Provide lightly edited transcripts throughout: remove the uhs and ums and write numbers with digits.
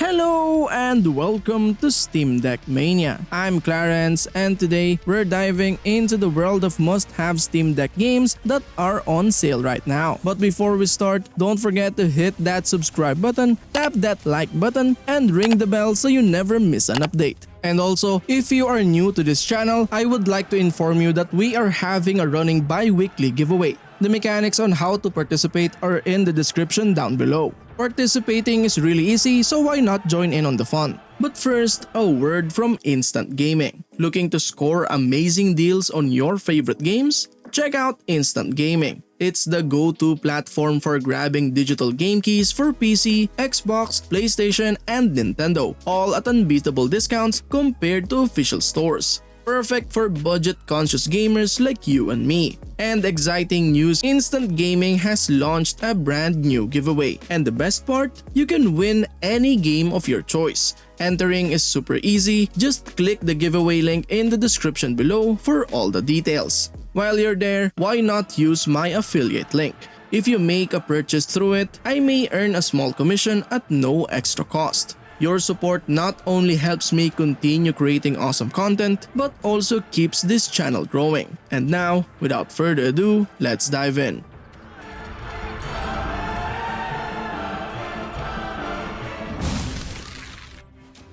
Hello and welcome to Steam Deck Mania. I'm Clarence and today we're diving into the world of must-have Steam Deck games that are on sale right now. But before we start, don't forget to hit that subscribe button, tap that like button, and ring the bell so you never miss an update. And also, if you are new to this channel, I would like to inform you that we are having a running bi-weekly giveaway. The mechanics on how to participate are in the description down below. Participating is really easy, so why not join in on the fun? But first, a word from Instant Gaming. Looking to score amazing deals on your favorite games? Check out Instant Gaming. It's the go-to platform for grabbing digital game keys for PC, Xbox, PlayStation, and Nintendo, all at unbeatable discounts compared to official stores. Perfect for budget-conscious gamers like you and me. And exciting news, Instant Gaming has launched a brand new giveaway. And the best part, you can win any game of your choice. Entering is super easy, just click the giveaway link in the description below for all the details. While you're there, why not use my affiliate link? If you make a purchase through it, I may earn a small commission at no extra cost. Your support not only helps me continue creating awesome content, but also keeps this channel growing. And now, without further ado, let's dive in.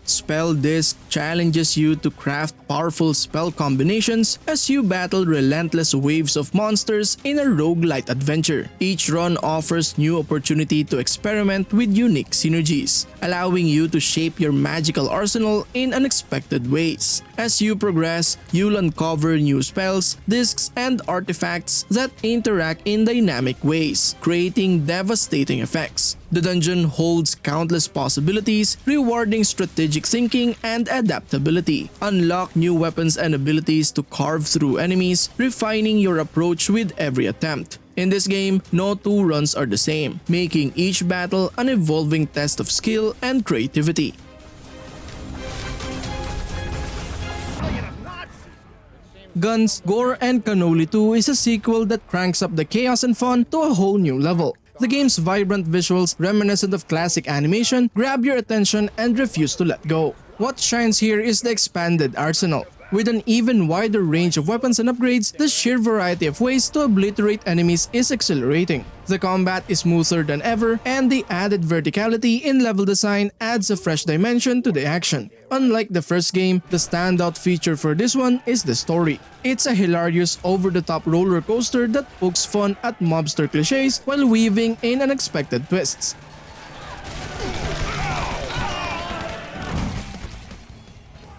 Spell Disc challenges you to craft powerful spell combinations as you battle relentless waves of monsters in a roguelite adventure. Each run offers new opportunity to experiment with unique synergies, allowing you to shape your magical arsenal in unexpected ways. As you progress, you'll uncover new spells, discs, and artifacts that interact in dynamic ways, creating devastating effects. The dungeon holds countless possibilities, rewarding strategic thinking and adaptability. Unlock new weapons and abilities to carve through enemies, refining your approach with every attempt. In this game, no two runs are the same, making each battle an evolving test of skill and creativity. Guns, Gore, and Cannoli 2 is a sequel that cranks up the chaos and fun to a whole new level. The game's vibrant visuals, reminiscent of classic animation, grab your attention and refuse to let go. What shines here is the expanded arsenal. With an even wider range of weapons and upgrades, the sheer variety of ways to obliterate enemies is exhilarating. The combat is smoother than ever, and the added verticality in level design adds a fresh dimension to the action. Unlike the first game, the standout feature for this one is the story. It's a hilarious, over-the-top roller coaster that pokes fun at mobster cliches while weaving in unexpected twists.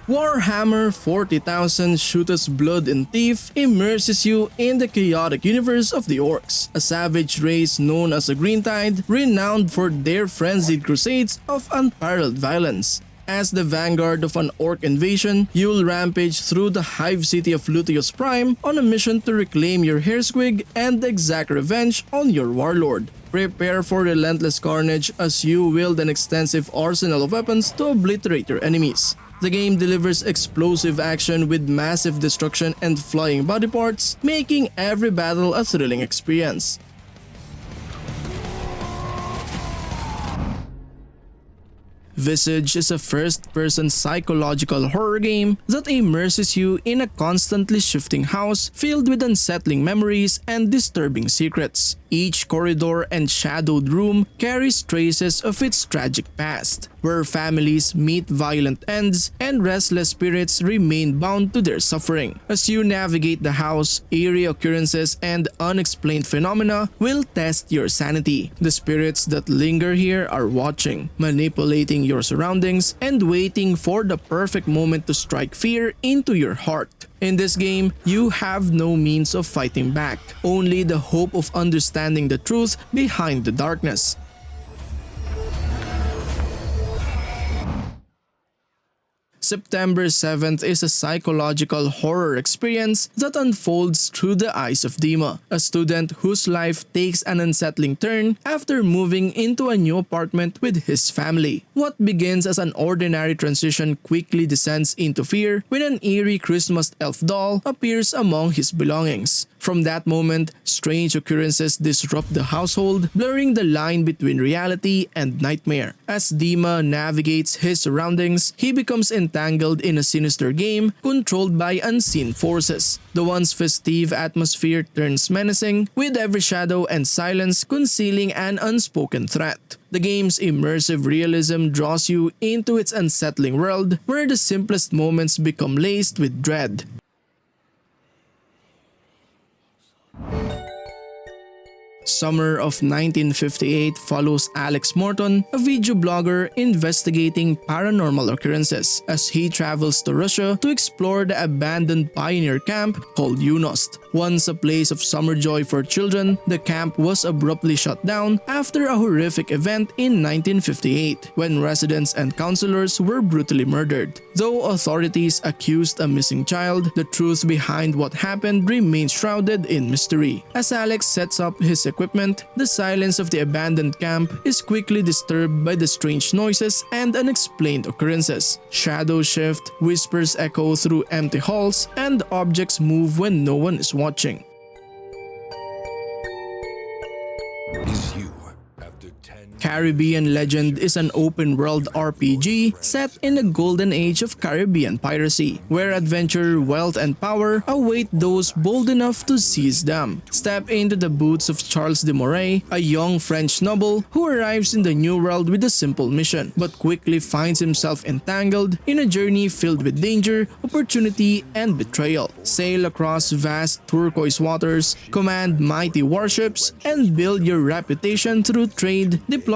Warhammer 40,000 Shootas Blood and Teef immerses you in the chaotic universe of the Orcs, a savage race known as the Green Tide, renowned for their frenzied crusades of unparalleled violence. As the vanguard of an orc invasion, you'll rampage through the hive city of Lutios Prime on a mission to reclaim your hairsquig and exact revenge on your warlord. Prepare for relentless carnage as you wield an extensive arsenal of weapons to obliterate your enemies. The game delivers explosive action with massive destruction and flying body parts, making every battle a thrilling experience. Visage is a first-person psychological horror game that immerses you in a constantly shifting house filled with unsettling memories and disturbing secrets. Each corridor and shadowed room carries traces of its tragic past, where families meet violent ends and restless spirits remain bound to their suffering. As you navigate the house, eerie occurrences and unexplained phenomena will test your sanity. The spirits that linger here are watching, manipulating your surroundings, and waiting for the perfect moment to strike fear into your heart. In this game, you have no means of fighting back, only the hope of understanding the truth behind the darkness. September 7th is a psychological horror experience that unfolds through the eyes of Dima, a student whose life takes an unsettling turn after moving into a new apartment with his family. What begins as an ordinary transition quickly descends into fear when an eerie Christmas elf doll appears among his belongings. From that moment, strange occurrences disrupt the household, blurring the line between reality and nightmare. As Dima navigates his surroundings, he becomes entangled in a sinister game controlled by unseen forces. The once festive atmosphere turns menacing, with every shadow and silence concealing an unspoken threat. The game's immersive realism draws you into its unsettling world, where the simplest moments become laced with dread. Summer of 1958 follows Alex Morton, a video blogger investigating paranormal occurrences, as he travels to Russia to explore the abandoned pioneer camp called Yunost. Once a place of summer joy for children, the camp was abruptly shut down after a horrific event in 1958, when residents and counselors were brutally murdered. Though authorities accused a missing child, the truth behind what happened remains shrouded in mystery. As Alex sets up his equipment, the silence of the abandoned camp is quickly disturbed by the strange noises and unexplained occurrences. Shadows shift, whispers echo through empty halls, and objects move when no one is watching. Caribbean Legend is an open-world RPG set in the golden age of Caribbean piracy, where adventure, wealth, and power await those bold enough to seize them. Step into the boots of Charles de Moray, a young French noble who arrives in the New World with a simple mission, but quickly finds himself entangled in a journey filled with danger, opportunity, and betrayal. Sail across vast turquoise waters, command mighty warships, and build your reputation through trade, diplomacy,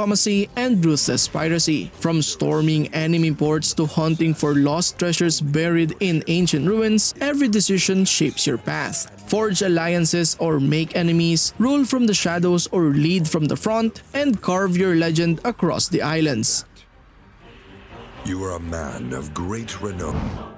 and ruthless piracy. From storming enemy ports to hunting for lost treasures buried in ancient ruins, every decision shapes your path. Forge alliances or make enemies, rule from the shadows or lead from the front, and carve your legend across the islands. You are a man of great renown.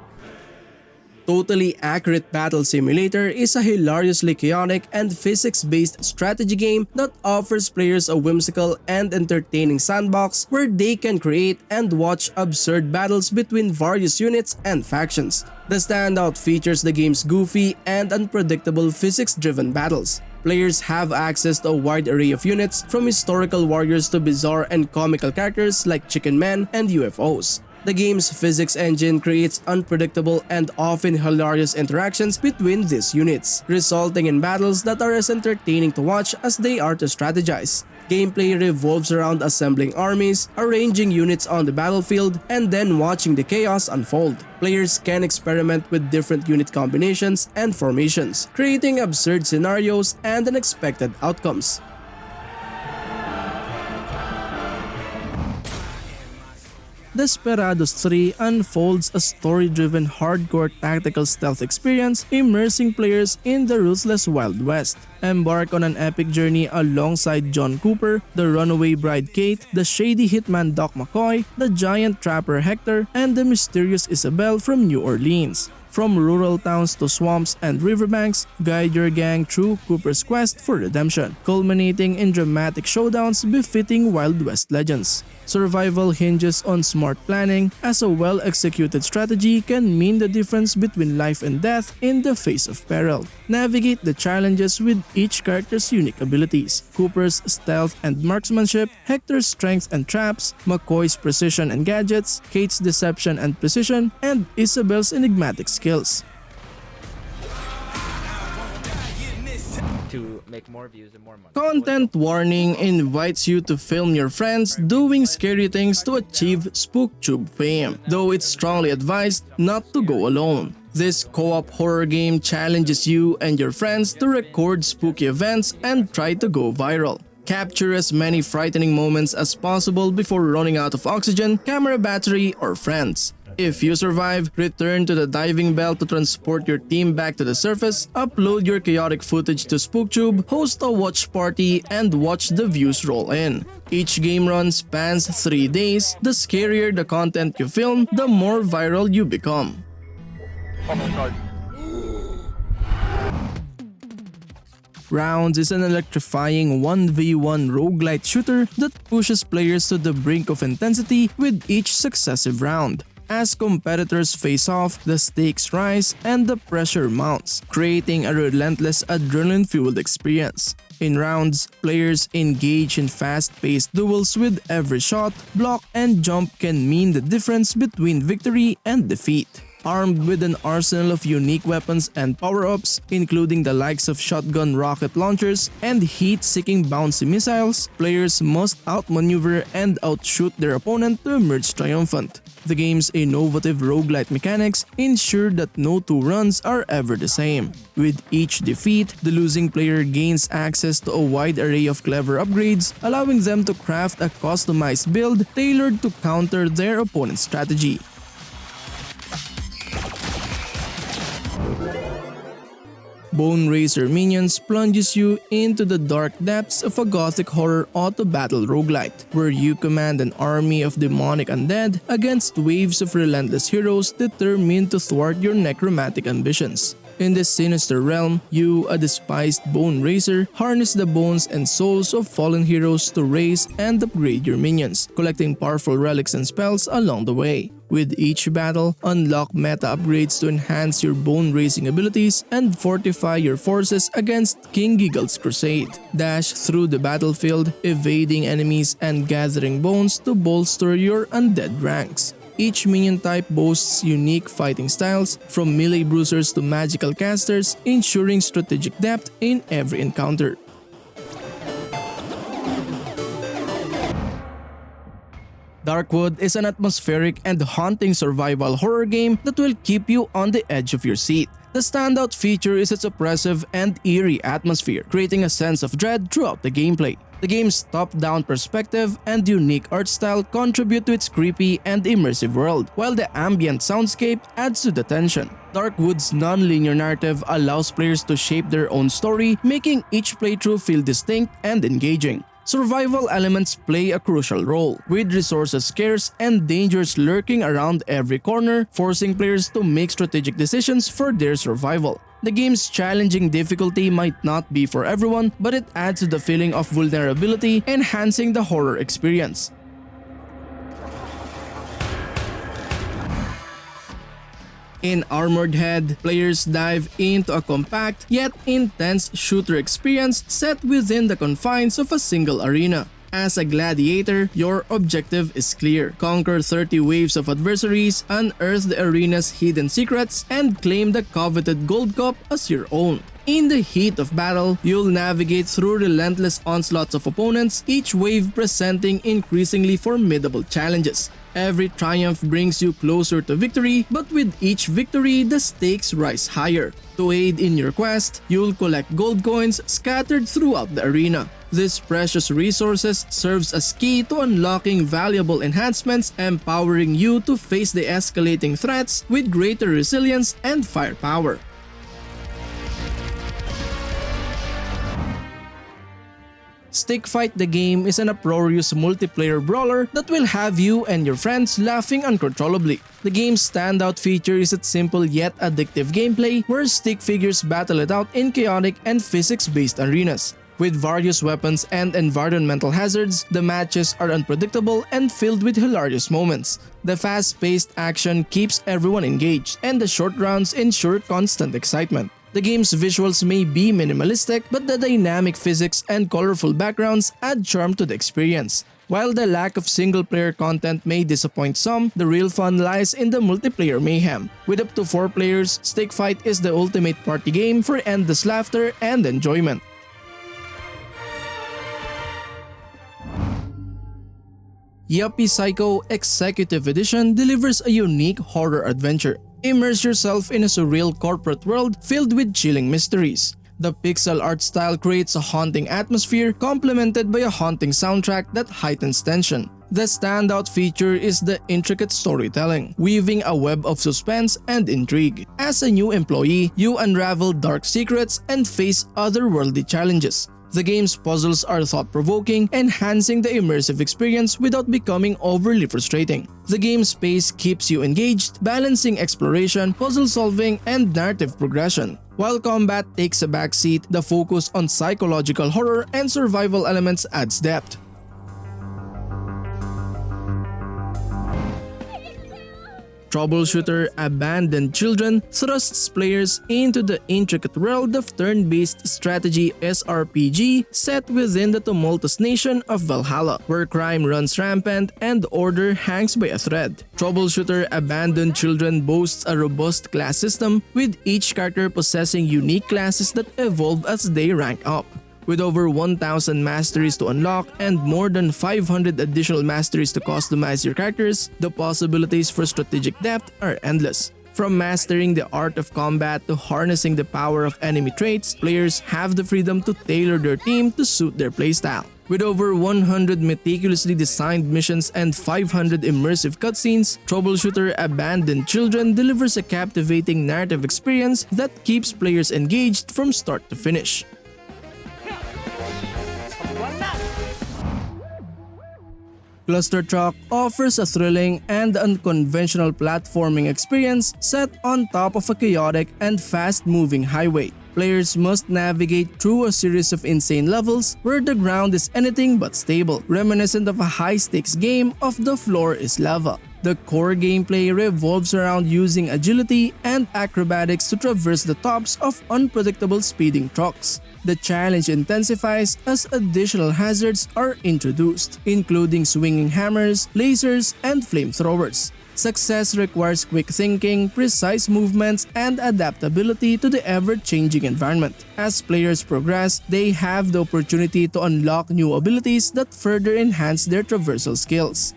Totally Accurate Battle Simulator is a hilariously chaotic and physics-based strategy game that offers players a whimsical and entertaining sandbox where they can create and watch absurd battles between various units and factions. The standout features the game's goofy and unpredictable physics-driven battles. Players have access to a wide array of units, from historical warriors to bizarre and comical characters like Chicken Men and UFOs. The game's physics engine creates unpredictable and often hilarious interactions between these units, resulting in battles that are as entertaining to watch as they are to strategize. Gameplay revolves around assembling armies, arranging units on the battlefield, and then watching the chaos unfold. Players can experiment with different unit combinations and formations, creating absurd scenarios and unexpected outcomes. Desperados III unfolds a story-driven hardcore tactical stealth experience immersing players in the ruthless Wild West. Embark on an epic journey alongside John Cooper, the runaway bride Kate, the shady hitman Doc McCoy, the giant trapper Hector, and the mysterious Isabel from New Orleans. From rural towns to swamps and riverbanks, guide your gang through Cooper's quest for redemption, culminating in dramatic showdowns befitting Wild West legends. Survival hinges on smart planning, as a well-executed strategy can mean the difference between life and death in the face of peril. Navigate the challenges with each character's unique abilities: Cooper's stealth and marksmanship, Hector's strength and traps, McCoy's precision and gadgets, Kate's deception and precision, and Isabel's enigmatic skills. To make more views and more money. Content warning invites you to film your friends doing scary things to achieve SpookTube fame, though it's strongly advised not to go alone. This co-op horror game challenges you and your friends to record spooky events and try to go viral. Capture as many frightening moments as possible before running out of oxygen, camera battery, or friends. If you survive, return to the diving bell to transport your team back to the surface, upload your chaotic footage to SpookTube, host a watch party, and watch the views roll in. Each game run spans 3 days. The scarier the content you film, the more viral you become. Oh my god. Rounds is an electrifying 1v1 roguelite shooter that pushes players to the brink of intensity with each successive round. As competitors face off, the stakes rise and the pressure mounts, creating a relentless adrenaline-fueled experience. In rounds, players engage in fast-paced duels with every shot, block, and jump can mean the difference between victory and defeat. Armed with an arsenal of unique weapons and power-ups, including the likes of shotgun rocket launchers and heat-seeking bouncy missiles, players must outmaneuver and outshoot their opponent to emerge triumphant. The game's innovative roguelite mechanics ensure that no 2 runs are ever the same. With each defeat, the losing player gains access to a wide array of clever upgrades, allowing them to craft a customized build tailored to counter their opponent's strategy. Boneraiser Minions plunges you into the dark depths of a gothic horror auto-battle roguelite, where you command an army of demonic undead against waves of relentless heroes determined to thwart your necromantic ambitions. In this sinister realm, you, a despised Boneraiser, harness the bones and souls of fallen heroes to raise and upgrade your minions, collecting powerful relics and spells along the way. With each battle, unlock meta upgrades to enhance your bone-raising abilities and fortify your forces against King Giggle's crusade. Dash through the battlefield, evading enemies and gathering bones to bolster your undead ranks. Each minion type boasts unique fighting styles, from melee bruisers to magical casters, ensuring strategic depth in every encounter. Darkwood is an atmospheric and haunting survival horror game that will keep you on the edge of your seat. The standout feature is its oppressive and eerie atmosphere, creating a sense of dread throughout the gameplay. The game's top-down perspective and unique art style contribute to its creepy and immersive world, while the ambient soundscape adds to the tension. Darkwood's non-linear narrative allows players to shape their own story, making each playthrough feel distinct and engaging. Survival elements play a crucial role, with resources scarce and dangers lurking around every corner, forcing players to make strategic decisions for their survival. The game's challenging difficulty might not be for everyone, but it adds to the feeling of vulnerability, enhancing the horror experience. In Armored Head, players dive into a compact yet intense shooter experience set within the confines of a single arena. As a gladiator, your objective is clear: conquer 30 waves of adversaries, unearth the arena's hidden secrets, and claim the coveted gold cup as your own. In the heat of battle, you'll navigate through relentless onslaughts of opponents, each wave presenting increasingly formidable challenges. Every triumph brings you closer to victory, but with each victory, the stakes rise higher. To aid in your quest, you'll collect gold coins scattered throughout the arena. This precious resources serves as key to unlocking valuable enhancements, empowering you to face the escalating threats with greater resilience and firepower. Stick Fight the Game is an uproarious multiplayer brawler that will have you and your friends laughing uncontrollably. The game's standout feature is its simple yet addictive gameplay, where stick figures battle it out in chaotic and physics-based arenas. With various weapons and environmental hazards, the matches are unpredictable and filled with hilarious moments. The fast-paced action keeps everyone engaged, and the short rounds ensure constant excitement. The game's visuals may be minimalistic, but the dynamic physics and colorful backgrounds add charm to the experience. While the lack of single-player content may disappoint some, the real fun lies in the multiplayer mayhem. With up to 4 players, Stick Fight is the ultimate party game for endless laughter and enjoyment. Yuppie Psycho Executive Edition delivers a unique horror adventure. Immerse yourself in a surreal corporate world filled with chilling mysteries. The pixel art style creates a haunting atmosphere, complemented by a haunting soundtrack that heightens tension. The standout feature is the intricate storytelling, weaving a web of suspense and intrigue. As a new employee, you unravel dark secrets and face otherworldly challenges. The game's puzzles are thought-provoking, enhancing the immersive experience without becoming overly frustrating. The game's pace keeps you engaged, balancing exploration, puzzle solving, and narrative progression. While combat takes a backseat, the focus on psychological horror and survival elements adds depth. Troubleshooter Abandoned Children thrusts players into the intricate world of turn-based strategy SRPG set within the tumultuous nation of Valhalla, where crime runs rampant and order hangs by a thread. Troubleshooter Abandoned Children boasts a robust class system, with each character possessing unique classes that evolve as they rank up. With over 1,000 masteries to unlock and more than 500 additional masteries to customize your characters, the possibilities for strategic depth are endless. From mastering the art of combat to harnessing the power of enemy traits, players have the freedom to tailor their team to suit their playstyle. With over 100 meticulously designed missions and 500 immersive cutscenes, Troubleshooter Abandoned Children delivers a captivating narrative experience that keeps players engaged from start to finish. Clustertruck offers a thrilling and unconventional platforming experience set on top of a chaotic and fast-moving highway. Players must navigate through a series of insane levels where the ground is anything but stable, reminiscent of a high-stakes game of the floor is lava. The core gameplay revolves around using agility and acrobatics to traverse the tops of unpredictable speeding trucks. The challenge intensifies as additional hazards are introduced, including swinging hammers, lasers, and flamethrowers. Success requires quick thinking, precise movements, and adaptability to the ever-changing environment. As players progress, they have the opportunity to unlock new abilities that further enhance their traversal skills.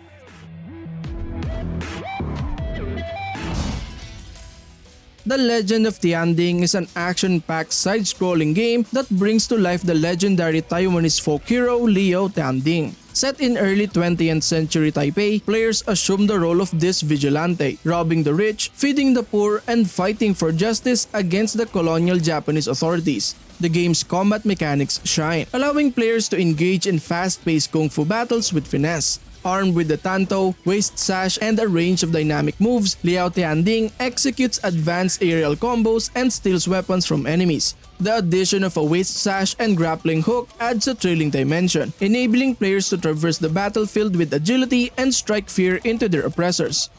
The Legend of Tianding is an action-packed side-scrolling game that brings to life the legendary Taiwanese folk hero Liu Tianding. Set in early 20th century Taipei, players assume the role of this vigilante, robbing the rich, feeding the poor, and fighting for justice against the colonial Japanese authorities. The game's combat mechanics shine, allowing players to engage in fast-paced kung fu battles with finesse. Armed with the tanto, waist sash, and a range of dynamic moves, Liu Tianding executes advanced aerial combos and steals weapons from enemies. The addition of a waist sash and grappling hook adds a thrilling dimension, enabling players to traverse the battlefield with agility and strike fear into their oppressors.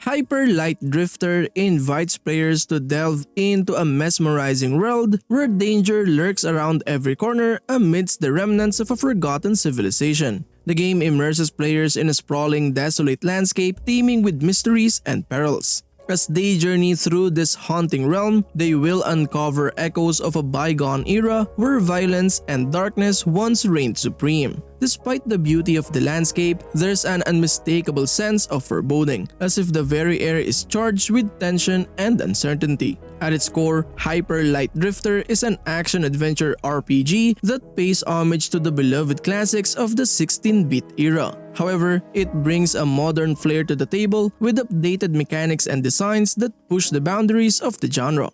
Hyper Light Drifter invites players to delve into a mesmerizing world where danger lurks around every corner amidst the remnants of a forgotten civilization. The game immerses players in a sprawling, desolate landscape teeming with mysteries and perils. As they journey through this haunting realm, they will uncover echoes of a bygone era where violence and darkness once reigned supreme. Despite the beauty of the landscape, there's an unmistakable sense of foreboding, as if the very air is charged with tension and uncertainty. At its core, Hyper Light Drifter is an action-adventure RPG that pays homage to the beloved classics of the 16-bit era. However, it brings a modern flair to the table with updated mechanics and designs that push the boundaries of the genre.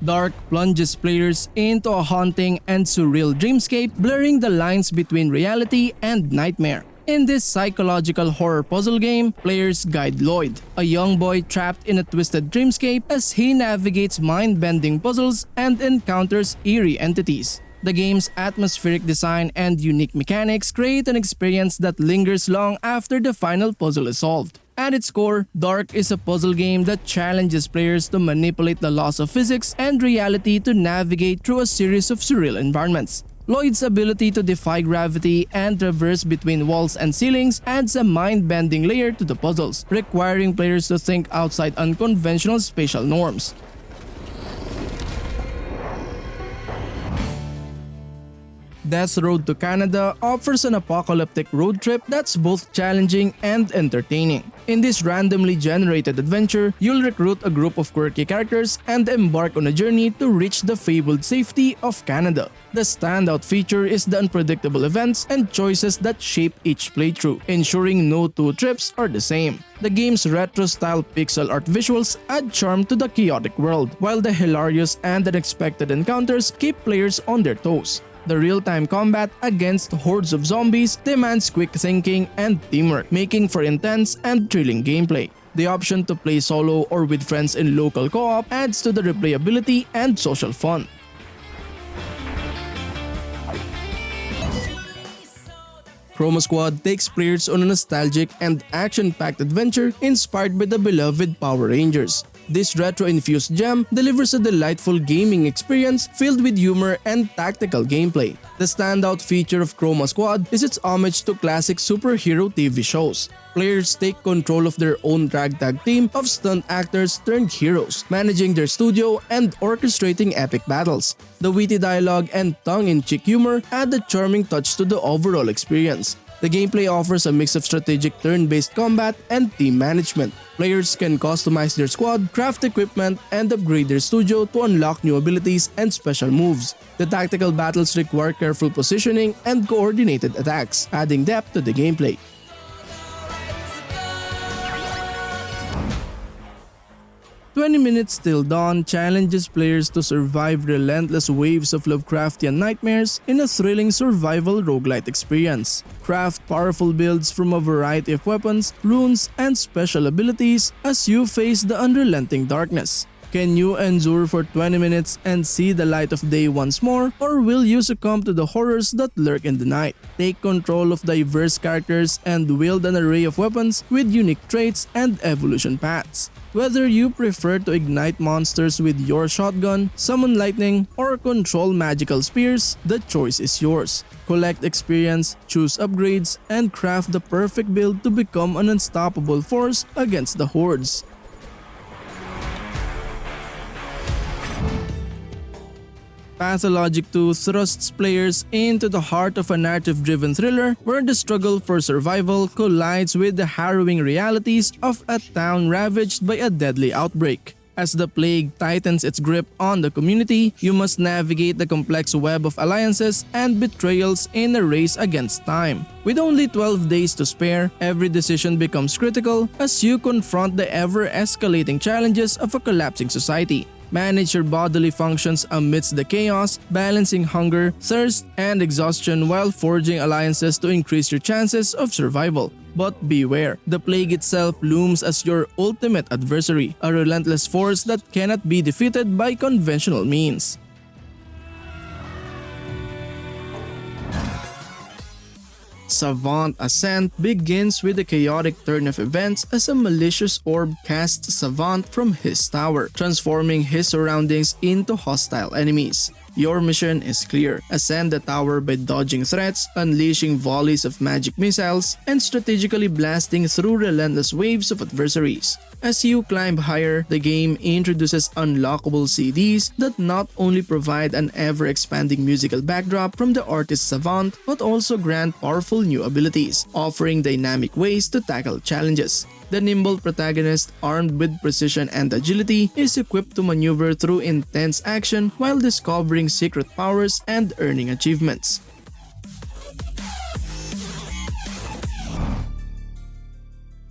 DARQ plunges players into a haunting and surreal dreamscape, blurring the lines between reality and nightmare. In this psychological horror puzzle game, players guide Lloyd, a young boy trapped in a twisted dreamscape as he navigates mind-bending puzzles and encounters eerie entities. The game's atmospheric design and unique mechanics create an experience that lingers long after the final puzzle is solved. At its core, DARQ is a puzzle game that challenges players to manipulate the laws of physics and reality to navigate through a series of surreal environments. Lloyd's ability to defy gravity and traverse between walls and ceilings adds a mind-bending layer to the puzzles, requiring players to think outside unconventional spatial norms. Death's Road to Canada offers an apocalyptic road trip that's both challenging and entertaining. In this randomly generated adventure, you'll recruit a group of quirky characters and embark on a journey to reach the fabled safety of Canada. The standout feature is the unpredictable events and choices that shape each playthrough, ensuring no two trips are the same. The game's retro-style pixel art visuals add charm to the chaotic world, while the hilarious and unexpected encounters keep players on their toes. The real-time combat against hordes of zombies demands quick thinking and teamwork, making for intense and thrilling gameplay. The option to play solo or with friends in local co-op adds to the replayability and social fun. Chroma Squad takes players on a nostalgic and action-packed adventure inspired by the beloved Power Rangers. This retro-infused gem delivers a delightful gaming experience filled with humor and tactical gameplay. The standout feature of Chroma Squad is its homage to classic superhero TV shows. Players take control of their own ragtag team of stunt actors turned heroes, managing their studio and orchestrating epic battles. The witty dialogue and tongue-in-cheek humor add a charming touch to the overall experience. The gameplay offers a mix of strategic turn-based combat and team management. Players can customize their squad, craft equipment, and upgrade their studio to unlock new abilities and special moves. The tactical battles require careful positioning and coordinated attacks, adding depth to the gameplay. 20 Minutes Till Dawn challenges players to survive relentless waves of Lovecraftian nightmares in a thrilling survival roguelite experience. Craft powerful builds from a variety of weapons, runes, and special abilities as you face the unrelenting darkness. Can you endure for 20 minutes and see the light of day once more, or will you succumb to the horrors that lurk in the night? Take control of diverse characters and wield an array of weapons with unique traits and evolution paths. Whether you prefer to ignite monsters with your shotgun, summon lightning, or control magical spears, the choice is yours. Collect experience, choose upgrades, and craft the perfect build to become an unstoppable force against the hordes. Pathologic 2 thrusts players into the heart of a narrative-driven thriller where the struggle for survival collides with the harrowing realities of a town ravaged by a deadly outbreak. As the plague tightens its grip on the community, you must navigate the complex web of alliances and betrayals in a race against time. With only 12 days to spare, every decision becomes critical as you confront the ever-escalating challenges of a collapsing society. Manage your bodily functions amidst the chaos, balancing hunger, thirst, and exhaustion while forging alliances to increase your chances of survival. But beware, the plague itself looms as your ultimate adversary, a relentless force that cannot be defeated by conventional means. Savant Ascent begins with a chaotic turn of events as a malicious orb casts Savant from his tower, transforming his surroundings into hostile enemies. Your mission is clear: ascend the tower by dodging threats, unleashing volleys of magic missiles, and strategically blasting through relentless waves of adversaries. As you climb higher, the game introduces unlockable CDs that not only provide an ever-expanding musical backdrop from the artist Savant, but also grant powerful new abilities, offering dynamic ways to tackle challenges. The nimble protagonist, armed with precision and agility, is equipped to maneuver through intense action while discovering secret powers and earning achievements.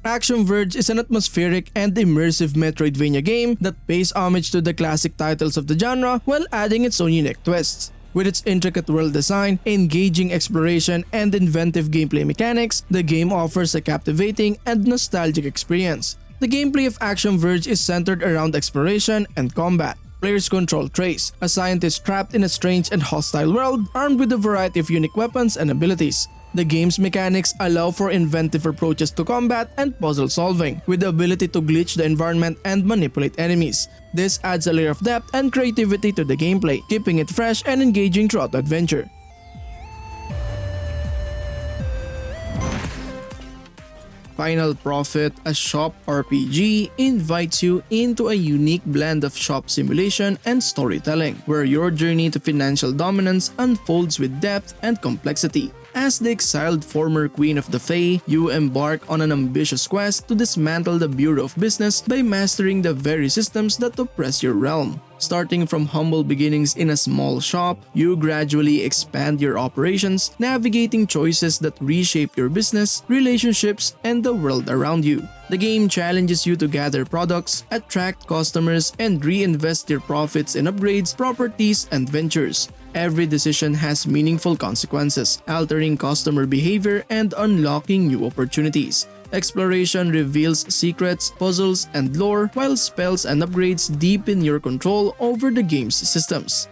Axiom Verge is an atmospheric and immersive Metroidvania game that pays homage to the classic titles of the genre while adding its own unique twists. With its intricate world design, engaging exploration, and inventive gameplay mechanics, the game offers a captivating and nostalgic experience. The gameplay of Axiom Verge is centered around exploration and combat. Players control Trace, a scientist trapped in a strange and hostile world, armed with a variety of unique weapons and abilities. The game's mechanics allow for inventive approaches to combat and puzzle solving, with the ability to glitch the environment and manipulate enemies. This adds a layer of depth and creativity to the gameplay, keeping it fresh and engaging throughout the adventure. Final Profit, a shop RPG, invites you into a unique blend of shop simulation and storytelling, where your journey to financial dominance unfolds with depth and complexity. As the exiled former Queen of the Fae, you embark on an ambitious quest to dismantle the Bureau of Business by mastering the very systems that oppress your realm. Starting from humble beginnings in a small shop, you gradually expand your operations, navigating choices that reshape your business, relationships, and the world around you. The game challenges you to gather products, attract customers, and reinvest your profits in upgrades, properties, and ventures. Every decision has meaningful consequences, altering customer behavior and unlocking new opportunities. Exploration reveals secrets, puzzles, and lore, while spells and upgrades deepen your control over the game's systems.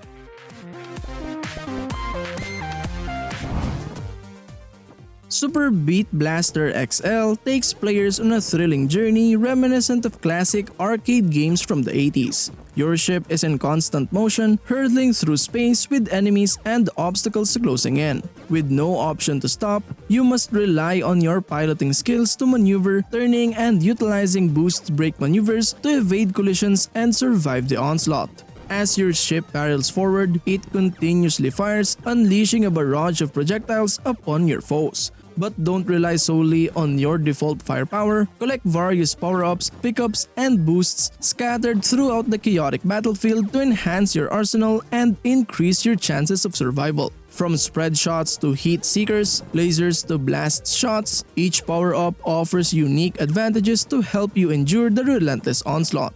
Super Beat Blaster XL takes players on a thrilling journey reminiscent of classic arcade games from the 80s. Your ship is in constant motion, hurtling through space with enemies and obstacles closing in. With no option to stop, you must rely on your piloting skills to maneuver, turning and utilizing boost brake maneuvers to evade collisions and survive the onslaught. As your ship barrels forward, it continuously fires, unleashing a barrage of projectiles upon your foes. But don't rely solely on your default firepower. Collect various power-ups, pickups, and boosts scattered throughout the chaotic battlefield to enhance your arsenal and increase your chances of survival. From spread shots to heat seekers, lasers to blast shots, each power-up offers unique advantages to help you endure the relentless onslaught.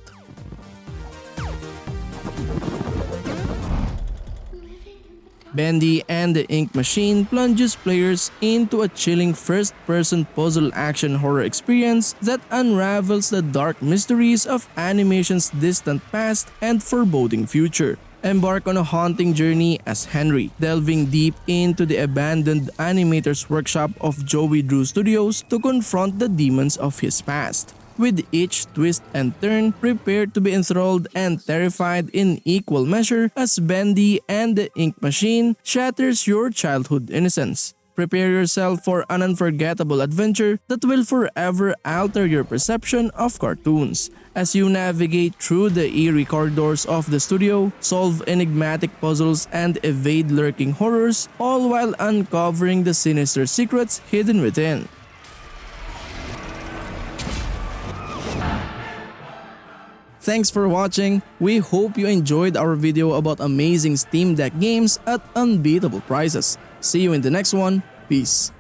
Bendy and the Ink Machine plunges players into a chilling first-person puzzle action horror experience that unravels the dark mysteries of animation's distant past and foreboding future. Embark on a haunting journey as Henry, delving deep into the abandoned animator's workshop of Joey Drew Studios to confront the demons of his past. With each twist and turn, prepare to be enthralled and terrified in equal measure as Bendy and the Ink Machine shatters your childhood innocence. Prepare yourself for an unforgettable adventure that will forever alter your perception of cartoons. As you navigate through the eerie corridors of the studio, solve enigmatic puzzles and evade lurking horrors, all while uncovering the sinister secrets hidden within. Thanks for watching. We hope you enjoyed our video about amazing Steam Deck games at unbeatable prices. See you in the next one. Peace.